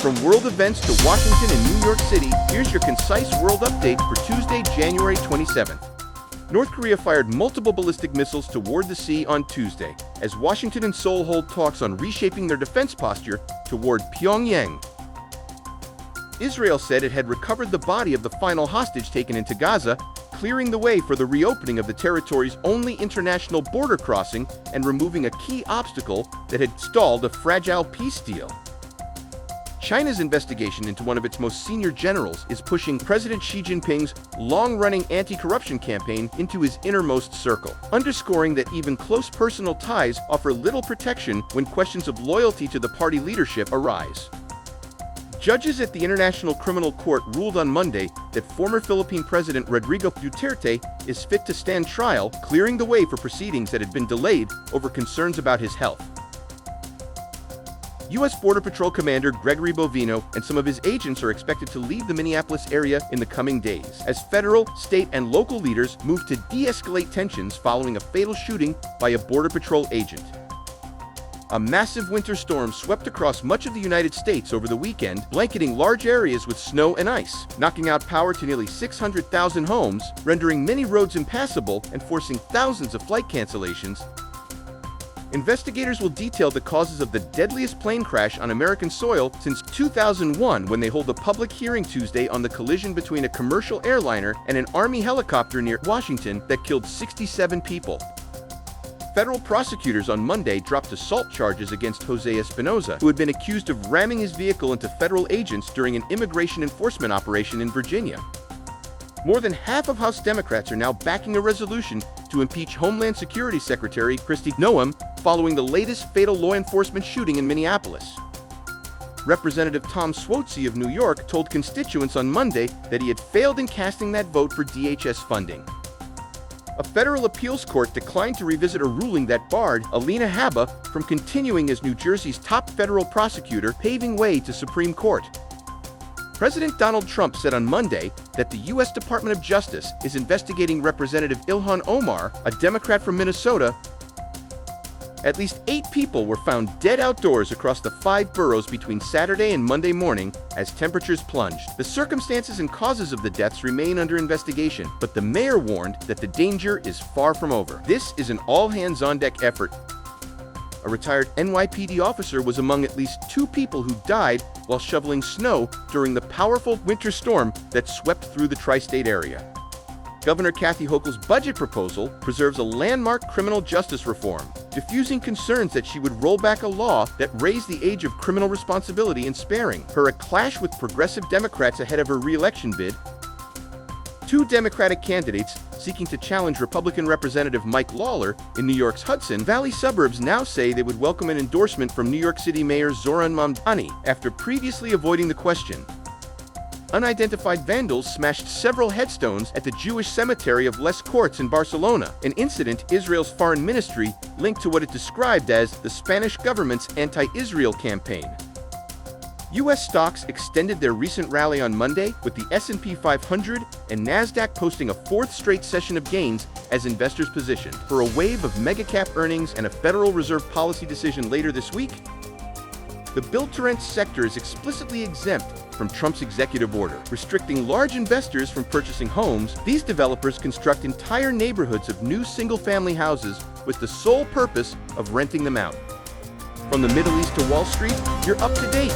From world events to Washington and New York City, here's your concise world update for Tuesday, January 27th. North Korea fired multiple ballistic missiles toward the sea on Tuesday, as Washington and Seoul hold talks on reshaping their defense posture toward Pyongyang. Israel said it had recovered the body of the final hostage taken into Gaza, clearing the way for the reopening of the territory's only international border crossing and removing a key obstacle that had stalled a fragile peace deal. China's investigation into one of its most senior generals is pushing President Xi Jinping's long-running anti-corruption campaign into his innermost circle, underscoring that even close personal ties offer little protection when questions of loyalty to the party leadership arise. Judges at the International Criminal Court ruled on Monday that former Philippine President Rodrigo Duterte is fit to stand trial, clearing the way for proceedings that had been delayed over concerns about his health. U.S. Border Patrol Commander Gregory Bovino and some of his agents are expected to leave the Minneapolis area in the coming days, as federal, state, and local leaders move to de-escalate tensions following a fatal shooting by a Border Patrol agent. A massive winter storm swept across much of the United States over the weekend, blanketing large areas with snow and ice, knocking out power to nearly 600,000 homes, rendering many roads impassable, and forcing thousands of flight cancellations. Investigators will detail the causes of the deadliest plane crash on American soil since 2001, when they hold a public hearing Tuesday on the collision between a commercial airliner and an Army helicopter near Washington that killed 67 people. Federal prosecutors on Monday dropped assault charges against Jose Espinoza, who had been accused of ramming his vehicle into federal agents during an immigration enforcement operation in Virginia. More than half of House Democrats are now backing a resolution to impeach Homeland Security Secretary Kristi Noem following the latest fatal law enforcement shooting in Minneapolis. Representative Tom Suozzi of New York told constituents on Monday that he had failed in casting that vote for DHS funding. A federal appeals court declined to revisit a ruling that barred Alina Habba from continuing as New Jersey's top federal prosecutor, paving way to Supreme Court. President Donald Trump said on Monday that the U.S. Department of Justice is investigating Representative Ilhan Omar, a Democrat from Minnesota. At least 8 people were found dead outdoors across the 5 boroughs between Saturday and Monday morning as temperatures plunged. The circumstances and causes of the deaths remain under investigation, but the mayor warned that the danger is far from over. This is an all-hands-on-deck effort. A retired NYPD officer was among at least 2 people who died while shoveling snow during the powerful winter storm that swept through the tri-state area. Governor Kathy Hochul's budget proposal preserves a landmark criminal justice reform, diffusing concerns that she would roll back a law that raised the age of criminal responsibility and sparing her a clash with progressive Democrats ahead of her re-election bid. 2 Democratic candidates seeking to challenge Republican Representative Mike Lawler in New York's Hudson Valley suburbs now say they would welcome an endorsement from New York City Mayor Zoran Mamdani after previously avoiding the question. Unidentified vandals smashed several headstones at the Jewish cemetery of Les Corts in Barcelona, an incident Israel's foreign ministry linked to what it described as the Spanish government's anti-Israel campaign. U.S. stocks extended their recent rally on Monday, with the S&P 500 and NASDAQ posting a 4th straight session of gains as investors positioned for a wave of mega-cap earnings and a Federal Reserve policy decision later this week. The build-to-rent sector is explicitly exempt from Trump's executive order, restricting large investors from purchasing homes. These developers construct entire neighborhoods of new single-family houses with the sole purpose of renting them out. From the Middle East to Wall Street, you're up to date.